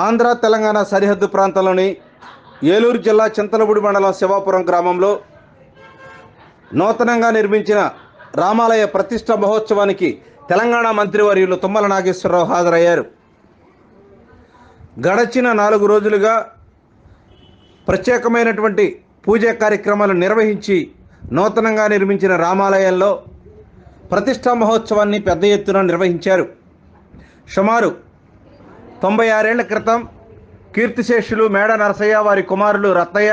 ఆంధ్ర తెలంగాణ సరిహద్దు ప్రాంతంలోని ఏలూరు జిల్లా చింతలపూడి మండలం శివాపురం గ్రామంలో నూతనంగా నిర్మించిన రామాలయ ప్రతిష్ఠ మహోత్సవానికి తెలంగాణ మంత్రివర్యులు తుమ్మల నాగేశ్వరరావు హాజరయ్యారు. గడచిన 4 రోజులుగా ప్రత్యేకమైనటువంటి పూజా కార్యక్రమాలు నిర్వహించి నూతనంగా నిర్మించిన రామాలయంలో ప్రతిష్ఠా మహోత్సవాన్ని పెద్ద ఎత్తున నిర్వహించారు. సుమారు 96 ఏళ్ల క్రితం కీర్తిశేషులు మేడ నరసయ్య, వారి కుమారులు రత్తయ్య,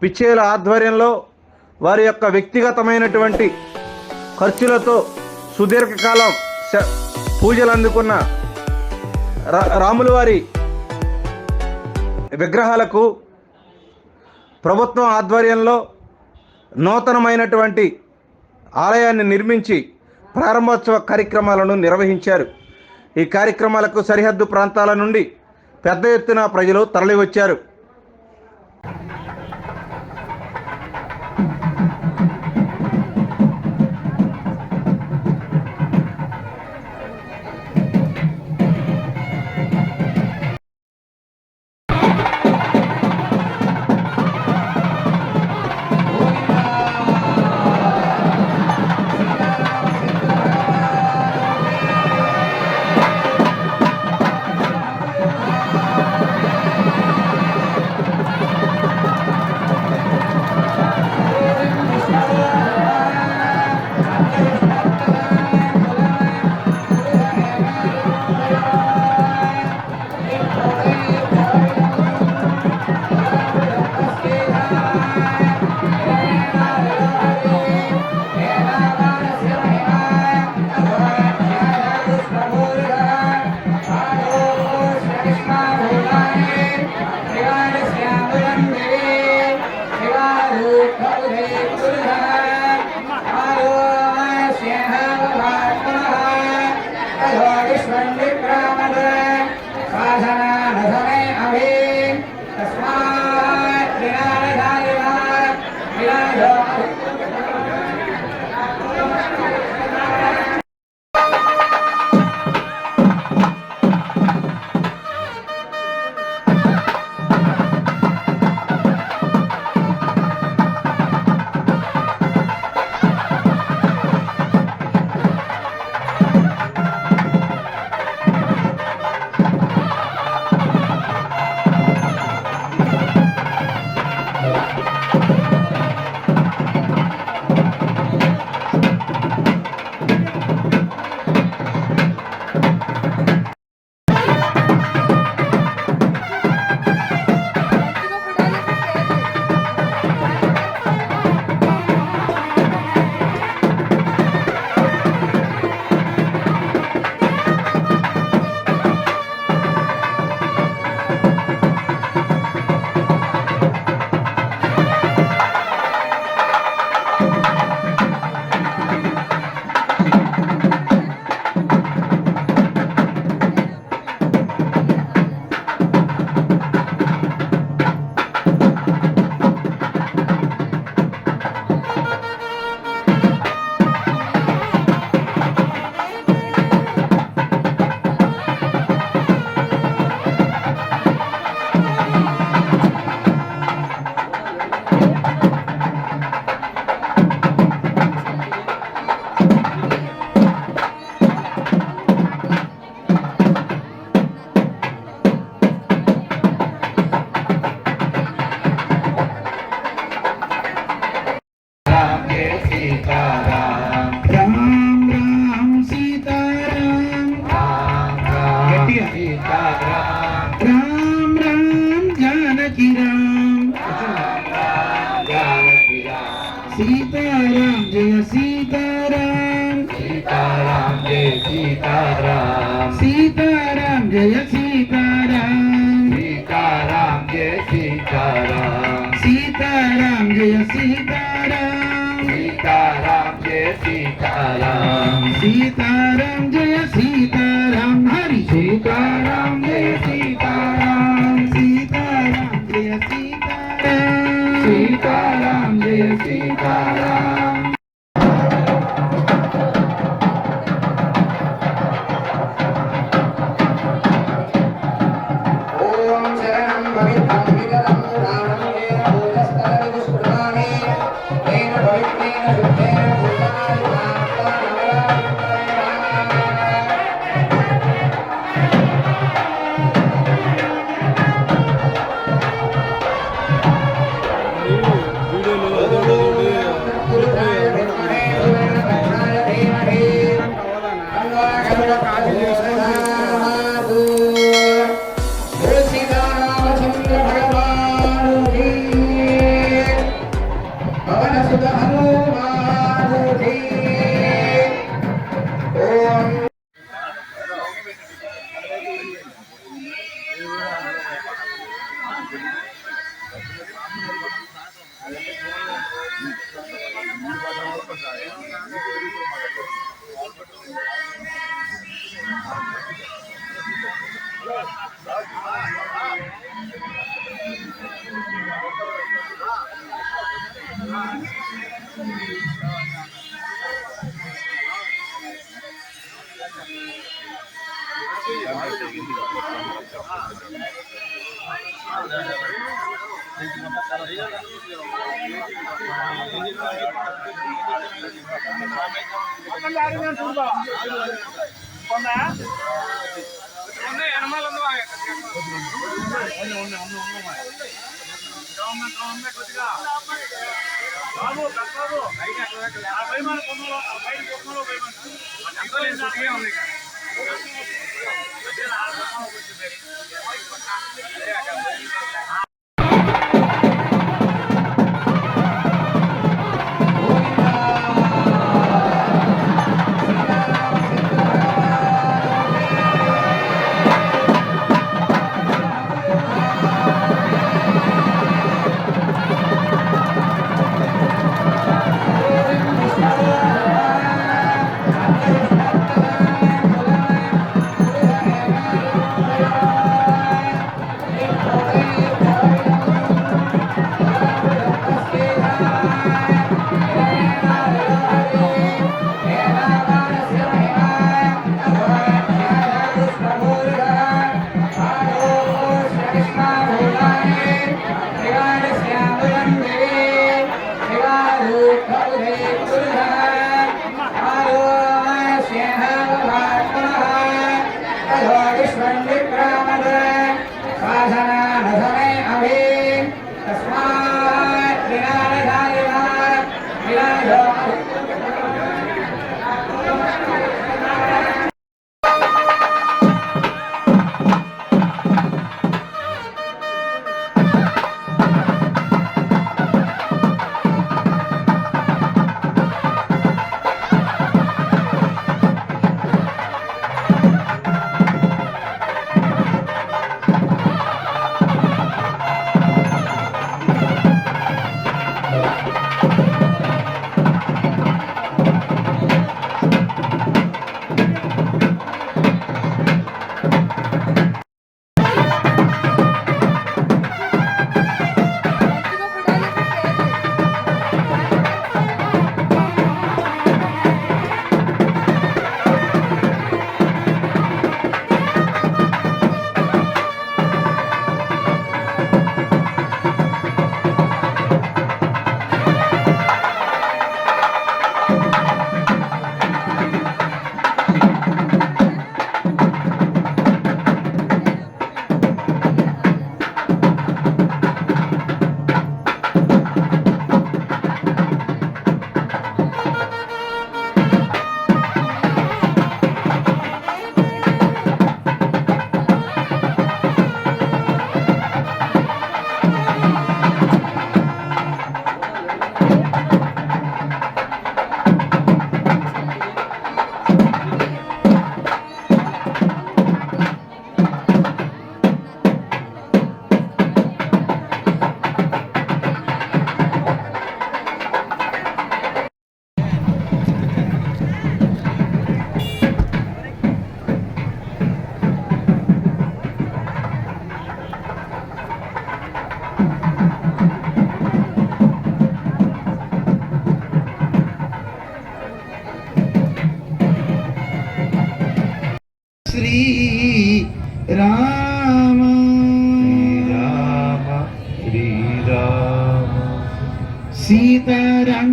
పిచ్చేల ఆధ్వర్యంలో వారి యొక్క వ్యక్తిగతమైనటువంటి ఖర్చులతో సుదీర్ఘకాలం పూజలు అందుకున్న రాముల వారి విగ్రహాలకు ప్రభుత్వం ఆధ్వర్యంలో నూతనమైనటువంటి ఆలయాన్ని నిర్మించి ప్రారంభోత్సవ కార్యక్రమాలను నిర్వహించారు. ఈ కార్యక్రమాలకు సరిహద్దు ప్రాంతాల నుండి పెద్ద ఎత్తున ప్రజలు తరలివచ్చారు. सीताराम जय सीताराम, सीताराम जय सीताराम, सीताराम जय सीताराम, सीताराम जय सीताराम, सीताराम जय सीताराम, सीताराम जय सीताराम, सीताराम जय सीताराम, हरि सीताराम जय सीताराम, सीताराम जय सीताराम, सीताराम जय सीताराम।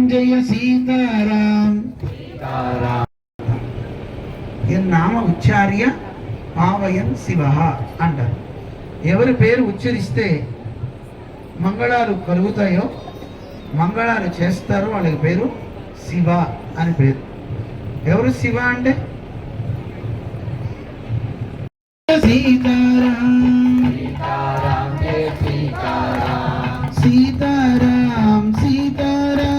జయ సీతారాం నామ ఉచ్చార్య పావయన్ శివ అంటారు. ఎవరి పేరు ఉచ్చరిస్తే మంగళాలు కలుగుతాయో, మంగళాలు చేస్తారో వాళ్ళకి పేరు శివ అని పేరు. ఎవరు శివ అంటే సీతారాం సీతారాం సీతారాం సీతారాం.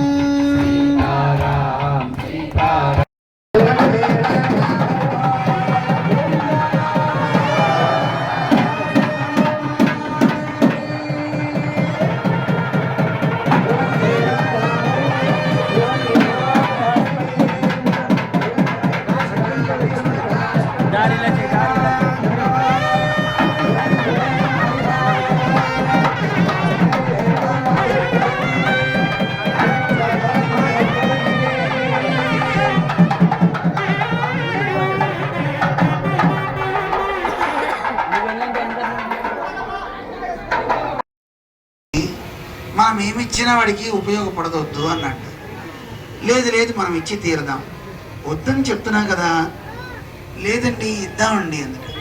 మనం ఏమిచ్చినా వాడికి ఉపయోగపడదొద్దు అన్నట్టు. లేదు లేదు మనం ఇచ్చి తీరదాం, వద్దని చెప్తున్నాం కదా, లేదండి ఇద్దామండి అందుకే.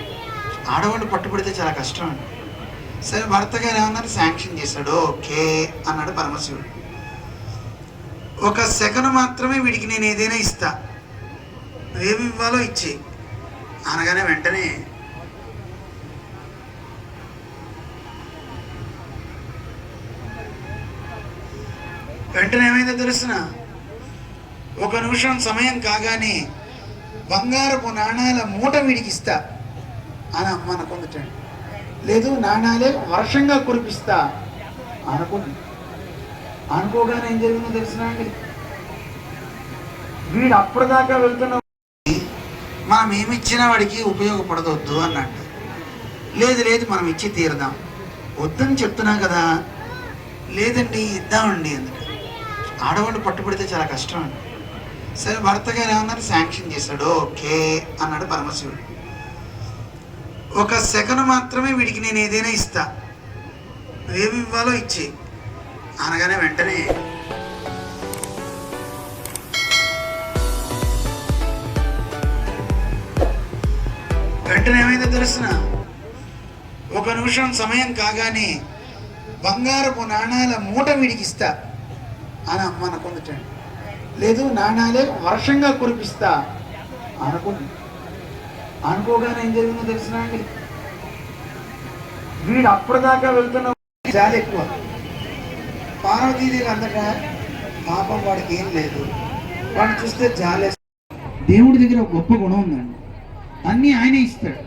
ఆడవాళ్ళు పట్టుబడితే చాలా కష్టం అండి. సరే భర్త గారు ఏమన్నారు, శాంక్షన్ చేశాడు, ఓకే అన్నాడు పరమశివుడు. ఒక సెకండ్ మాత్రమే వీడికి నేను ఏదైనా ఇస్తా, ఏమి ఇవ్వాలో ఇచ్చి అనగానే వెంటనే ఏమైందో తెలుసిన, ఒక నిమిషం సమయం కాగానే బంగారపు నాణాల మూట వీడికి ఇస్తా అని అమ్మ అనుకుంటాడు. లేదు నాణాలే వర్షంగా కురిపిస్తా అనుకుంది. అనుకోగానే ఏం జరిగిందో తెలిసిన అండి, వీడు అప్పటిదాకా వెళ్తున్న మనం ఏమిచ్చినా వాడికి ఉపయోగపడదొద్దు అన్నట్టు. లేదు లేదు మనం ఇచ్చి తీరదాం, వద్దని చెప్తున్నాం కదా, లేదండి ఇద్దామండి అందుకే. ఆడవాళ్ళు పట్టుబడితే చాలా కష్టం అండి. సరే భర్త గారు ఏమన్నారు, శాంక్షన్ చేశాడు, ఓకే అన్నాడు పరమశివుడు. ఒక సెకండ్ మాత్రమే వీడికి నేను ఏదైనా ఇస్తా, ఏమి ఇవ్వాలో ఇచ్చి అనగానే వెంటనే ఏమైందో తెలుసిన, ఒక నిమిషం సమయం కాగానే బంగారపు నాణాల మూట వీడికి ఇస్తా అని అమ్మ అనుకుంటాడు. లేదు నాణాలే వర్షంగా కురిపిస్తా అనుకుంది. అనుకోగానే ఏం జరిగిందో తెలిసిన అండి, వీడు అప్పటిదాకా వెళ్తున్న చాలా ఎక్కువ. పార్వతీదేవి అంతటా పాపం వాడికి ఏం లేదు, వాడిని చూస్తే జాలే. దేవుడి దగ్గర ఒక గొప్ప గుణం ఉందండి, అన్నీ ఆయనే ఇస్తాడు,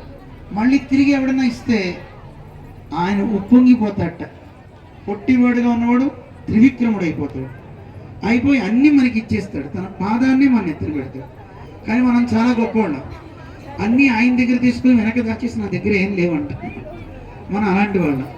మళ్ళీ తిరిగి ఎవడన్నా ఇస్తే ఆయన ఉప్పొంగిపోతాడట. పొట్టివాడుగా ఉన్నవాడు త్రివిక్రముడు అయిపోతాడు, అయిపోయి అన్నీ మనకి ఇచ్చేస్తాడు, తన పాదాన్ని మన ఎత్తులు పెడతాడు. కానీ మనం చాలా గొప్పవాళ్ళం, అన్నీ ఆయన దగ్గర తీసుకుని వెనక దాచేసి నా దగ్గర ఏం లేవంట. మనం అలాంటి వాళ్ళం.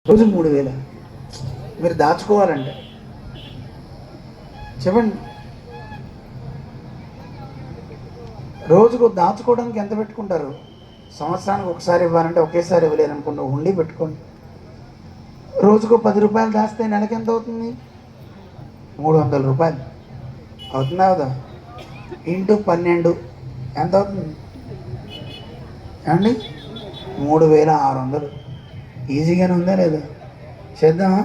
రోజు 3000 మీరు దాచుకోవాలంటే చెప్పండి, రోజుకు దాచుకోవడానికి ఎంత పెట్టుకుంటారు? సంవత్సరానికి ఒకసారి ఇవ్వాలంటే ఒకేసారి ఇవ్వలేరు అనుకుంటా, ఉండి పెట్టుకోండి. రోజుకు 10 రూపాయలు దాస్తే నెలకి ఎంత అవుతుంది? 300 రూపాయలు అవుతుందా? అవుదా? ఇంటూ 12 ఎంత అవుతుంది అండి? 3600. ఈజీగానే ఉందా లేదా? చేద్దామా?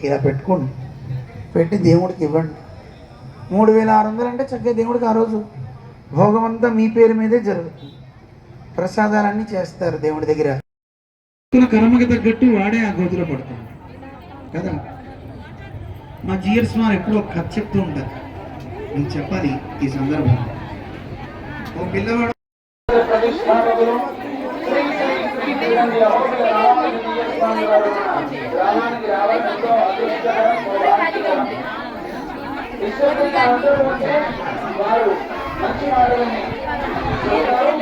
ఇలా పెట్టుకోండి, పెట్టి దేవుడికి ఇవ్వండి. 3600 అంటే చక్కగా దేవుడికి ఆ రోజు భోగం అంతా మీ పేరు మీదే జరుగుతుంది. ప్రసాదాలన్నీ చేస్తారు దేవుడి దగ్గర. కర్మకి తగ్గట్టు వాడే ఆ గోతిలో పడతాడు కదా. మా జియర్స్ వారు ఎప్పుడో కథ చెప్తూ ఉంటారు, నేను చెప్పాలి ఈ సందర్భంలో. ఓ పిల్లవాడు శ్రీనంది అమోఘ రామానుజీయ స్వామి వారు గ్రామానికి రావడంతో అదృష్టకరం సౌభాగ్యకరం. విశ్వకర్మ అందరూ ఉంటే వారు మంచి మాటలని చెబుతారు.